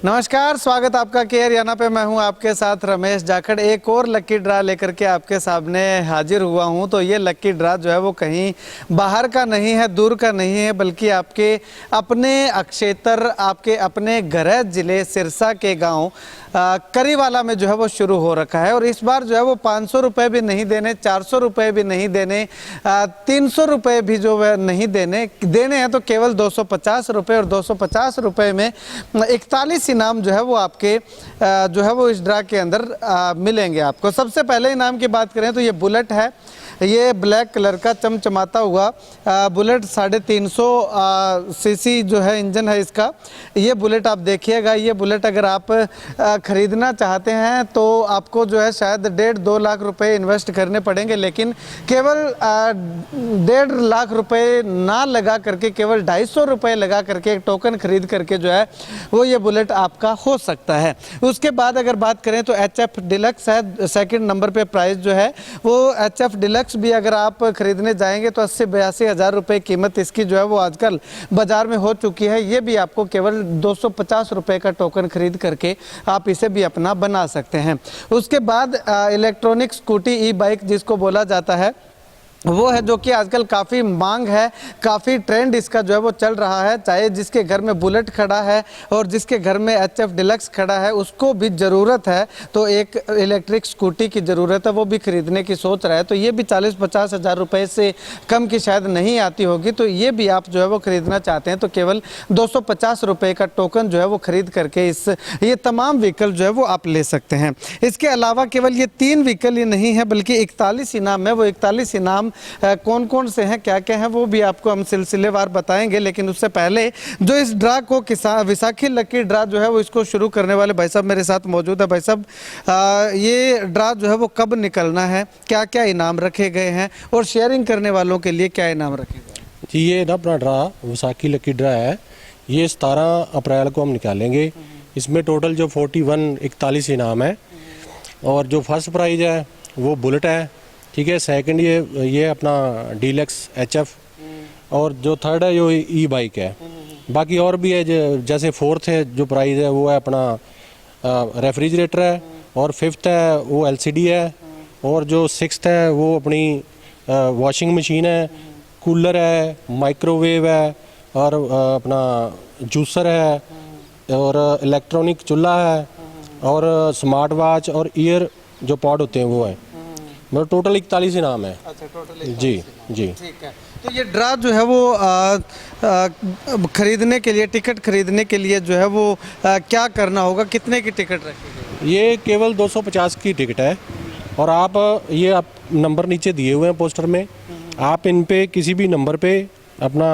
नमस्कार, स्वागत आपका के हरियाणा पे। मैं हूं आपके साथ रमेश जाखड़। एक और लकी ड्रा लेकर के आपके सामने हाजिर हुआ हूं। तो ये लकी ड्रा जो है वो कहीं बाहर का नहीं है, दूर का नहीं है, बल्कि आपके अपने क्षेत्र, आपके अपने गृह जिले सिरसा के गांव करीवाला में जो है वो शुरू हो रखा है। और इस बार जो है वो 500 रुपये भी नहीं देने, 400 रुपये भी नहीं देने, 300 रुपये भी जो है नहीं देने हैं तो केवल 250 रुपये। और 250 रुपये में 41 इनाम जो है वो आपके जो है वो इस ड्रा के अंदर मिलेंगे आपको। सबसे पहले इनाम की बात करें तो ये बुलेट है। ये ब्लैक कलर का चमचमाता हुआ बुलेट 350 सीसी जो है इंजन है इसका। ये बुलेट आप देखिएगा, ये बुलेट अगर आप ख़रीदना चाहते हैं तो आपको जो है शायद 1.5-2 लाख रुपए इन्वेस्ट करने पड़ेंगे, लेकिन केवल 1.5 लाख रुपए ना लगा करके केवल 250 रुपये लगा करके एक टोकन खरीद करके जो है वो ये बुलेट आपका हो सकता है। उसके बाद अगर बात करें तो HF डिलक्स है, सेकंड नंबर पे प्राइस जो है वो HF डिलक्स भी अगर आप खरीदने जाएंगे तो 80-82 हज़ार रुपये कीमत इसकी जो है वो आजकल बाजार में हो चुकी है। ये भी आपको केवल 250 रुपये का टोकन खरीद करके आप इसे भी अपना बना सकते हैं। उसके बाद इलेक्ट्रॉनिक स्कूटी ई बाइक जिसको बोला जाता है वो है, जो कि आजकल काफ़ी मांग है, काफ़ी ट्रेंड इसका जो है वो चल रहा है। चाहे जिसके घर में बुलेट खड़ा है और जिसके घर में HF डिलक्स खड़ा है उसको भी ज़रूरत है तो एक इलेक्ट्रिक स्कूटी की ज़रूरत है, वो भी खरीदने की सोच रहा है। तो ये भी 40-50 हज़ार रुपये से कम की शायद नहीं आती होगी। तो ये भी आप जो है वो ख़रीदना चाहते हैं तो केवल 250 रुपये का टोकन जो है वो ख़रीद करके ये तमाम व्हीकल जो है वो आप ले सकते हैं। इसके अलावा केवल ये 3 व्हीकल ही नहीं है बल्कि 41 इनाम है। वो 41 इनाम कौन कौन से हैं, क्या क्या हैं, वो भी आपको हम सिलसिलेवार बताएंगे। लेकिन उससे पहले जो इस ड्रा को विसाखी लकी ड्रा जो है वो इसको शुरू करने वाले भाई साहब मेरे साथ मौजूद है। भाई साहब, ये ड्रा जो है वो कब निकलना है, क्या क्या इनाम रखे गए हैं और शेयरिंग करने वालों के लिए क्या इनाम रखे गए हैं? जी, ये ना अपना ड्रा विसाखी लकी ड्रा है। ये 17 अप्रैल को हम निकालेंगे। इसमें टोटल जो 41 इनाम है और जो फर्स्ट प्राइज है वो बुलेट है, ठीक है। सेकंड ये अपना डीलक्स HF और जो थर्ड है जो ई बाइक है। बाकी और भी है, जैसे फोर्थ है जो प्राइस है वो है अपना रेफ्रिजरेटर है और फिफ्थ है वो LCD है और जो सिक्स्थ है वो अपनी वॉशिंग मशीन है, कूलर है, माइक्रोवेव है और अपना जूसर है और इलेक्ट्रॉनिक चूल्हा है और स्मार्ट वॉच और ईयर जो पॉड होते हैं वो है। मतलब टोटल 41 इनाम है। अच्छा, टोटल जी जी ठीक है। तो ये ड्रा जो है वो खरीदने के लिए, टिकट खरीदने के लिए जो है वो क्या करना होगा, कितने की टिकट रखी गई? ये केवल 250 की टिकट है और आप नंबर नीचे दिए हुए हैं पोस्टर में, आप इन पे किसी भी नंबर पे अपना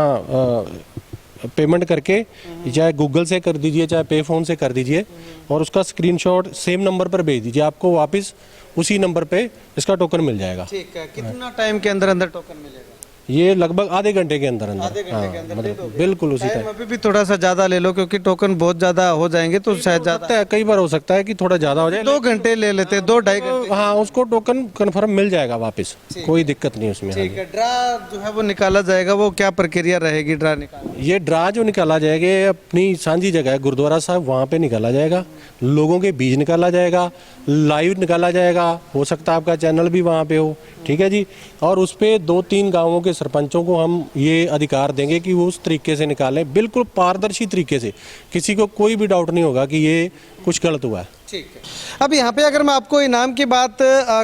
पेमेंट करके चाहे गूगल से कर दीजिए चाहे पे फोन से कर दीजिए और उसका स्क्रीनशॉट सेम नंबर पर भेज दीजिए। आपको वापस उसी नंबर पे इसका टोकन मिल जाएगा। ठीक है। कितना टाइम के अंदर अंदर टोकन मिलेगा? ये लगभग आधे घंटे के अंदर अंदर। आधे घंटे के अंदर दे दोगे? बिल्कुल उसी टाइम अभी भी थोड़ा सा ज़्यादा ले लो क्योंकि टोकन बहुत ज़्यादा हो जाएंगे तो शायद ज़्यादा, कई बार हो सकता है कि थोड़ा ज़्यादा हो जाए। 2 घंटे ले लेते, 2-2.5 घंटे। हाँ, उसको टोकन कन्फर्म मिल जाएगा वापस, कोई दिक्कत नहीं उसमें। ठीक है। ड्रा जो है वो निकाला जाएगा, वो क्या प्रक्रिया रहेगी ड्रा निकालने? ये ड्रा जो निकाला जाएगा ये अपनी सांझी जगह है गुरुद्वारा साहब, वहाँ पे निकाला जाएगा। लोगों के बीच निकाला जाएगा, लाइव निकाला जाएगा। हो सकता है आपका चैनल भी वहाँ पे हो, ठीक है जी। और उस पर 2-3 गाँवों के सरपंचों को हम ये अधिकार देंगे कि वो उस तरीके से निकालें, बिल्कुल पारदर्शी तरीके से। किसी को कोई भी डाउट नहीं होगा कि ये कुछ गलत हुआ है। ठीक है। अब यहाँ पे अगर मैं आपको इनाम की बात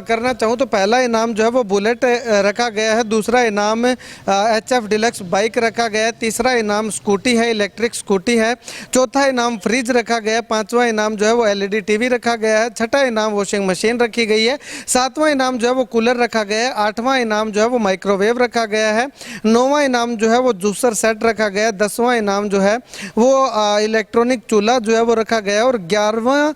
करना चाहूँ तो पहला इनाम जो है वो बुलेट रखा गया है, दूसरा इनाम HF डिलक्स बाइक रखा गया है, तीसरा इनाम स्कूटी है, इलेक्ट्रिक स्कूटी है, चौथा इनाम फ्रिज रखा गया है, पांचवा इनाम जो है वो LED TV रखा गया है, छठा इनाम वॉशिंग मशीन रखी गई है, सातवां इनाम जो है वो कूलर रखा गया है, आठवां इनाम जो है वो माइक्रोवेव रखा गया है, नौवां इनाम जो है वो जूसर सेट रखा गया है, 10वां इनाम जो है वो इलेक्ट्रॉनिक चूल्हा जो है वो रखा गया है और 11वां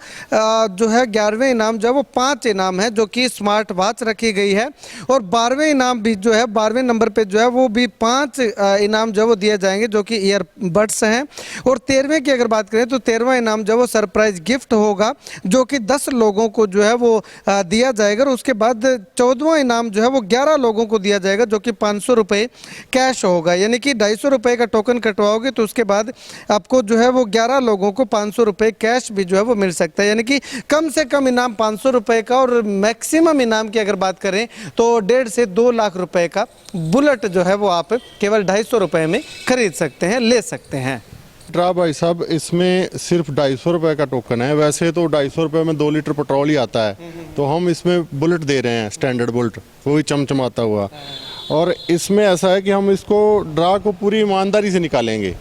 जो है 11वें इनाम जो है वो 5 इनाम है, जो कि स्मार्ट वॉच रखी गई है। और 12वें इनाम भी जो है 12वें नंबर पे जो है वो भी 5 इनाम जो है वो दिए जाएंगे, जो कि ईयरबड्स हैं। और 13वें की अगर बात करें तो 13वां इनाम जो है वो सरप्राइज गिफ्ट होगा, जो कि 10 लोगों को जो है वो दिया जाएगा। और उसके बाद 14वां इनाम जो है वो 11 लोगों को दिया जाएगा, जो कि 500 रुपये कैश होगा। यानी कि 250 रुपये का टोकन कटवाओगे तो उसके बाद आपको जो है वो 11 लोगों को 500 रुपये कैश भी जो है वो मिल सकता है। यानी कि कम से कम इनाम 500 रुपये का, और मैक्सिमम इनाम की अगर बात करें तो 1.5 से 2 लाख रुपए का बुलेट जो है वो आप केवल 250 रुपये में खरीद सकते हैं, ले सकते हैं। ड्रा भाई साहब, इसमें सिर्फ 250 रुपये का टोकन है। वैसे तो 250 रुपये में 2 लीटर पेट्रोल ही आता है, तो हम इसमें बुलेट दे रहे हैं, स्टैंडर्ड बुलेट, वो भी चमचमाता हुआ। और इसमें ऐसा है कि हम इसको ड्रा को पूरी ईमानदारी से निकालेंगे।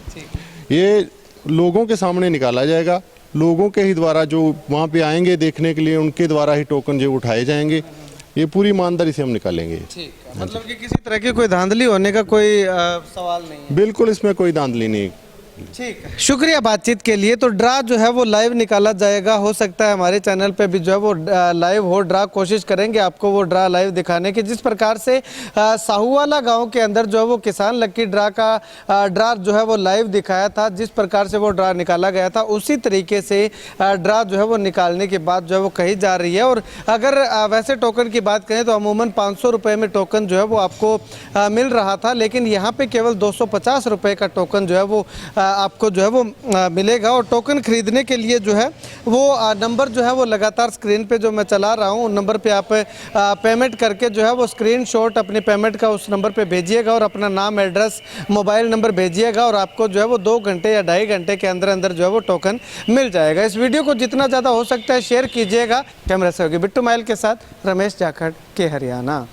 ये लोगों के सामने निकाला जाएगा, लोगों के ही द्वारा जो वहाँ पे आएंगे देखने के लिए, उनके द्वारा ही टोकन जो उठाए जाएंगे। ये पूरी ईमानदारी से हम निकालेंगे। मतलब कि किसी तरह की कोई धांधली होने का कोई सवाल नहीं है। बिल्कुल इसमें कोई धांधली नहीं। ठीक है, शुक्रिया बातचीत के लिए। तो ड्रा जो है वो लाइव निकाला जाएगा, हो सकता है हमारे चैनल पे भी जो है वो लाइव हो ड्रा, कोशिश करेंगे आपको वो ड्रा लाइव दिखाने की। जिस प्रकार से साहूवाला गांव के अंदर जो है वो किसान लक्की ड्रा का ड्रा जो है वो लाइव दिखाया था, जिस प्रकार से वो ड्रा निकाला गया था, उसी तरीके से ड्रा जो है वो निकालने की बात जो है वो कही जा रही है। और अगर वैसे टोकन की बात करें तो अमूमन 500 रुपये में टोकन जो है वो आपको मिल रहा था, लेकिन यहाँ पे केवल 250 रुपये का टोकन जो है वो आपको जो है वो मिलेगा। और टोकन खरीदने के लिए जो है वो नंबर जो है वो लगातार स्क्रीन पे जो मैं चला रहा हूँ, उन नंबर पे आप पेमेंट करके जो है वो स्क्रीनशॉट अपने पेमेंट का उस नंबर पे भेजिएगा और अपना नाम, एड्रेस, मोबाइल नंबर भेजिएगा, और आपको जो है वो 2 घंटे या 2.5 घंटे के अंदर अंदर जो है वो टोकन मिल जाएगा। इस वीडियो को जितना ज़्यादा हो सकता है शेयर कीजिएगा। कैमरा से होगी बिट्टू माइल के साथ रमेश जाखड़ के हरियाणा।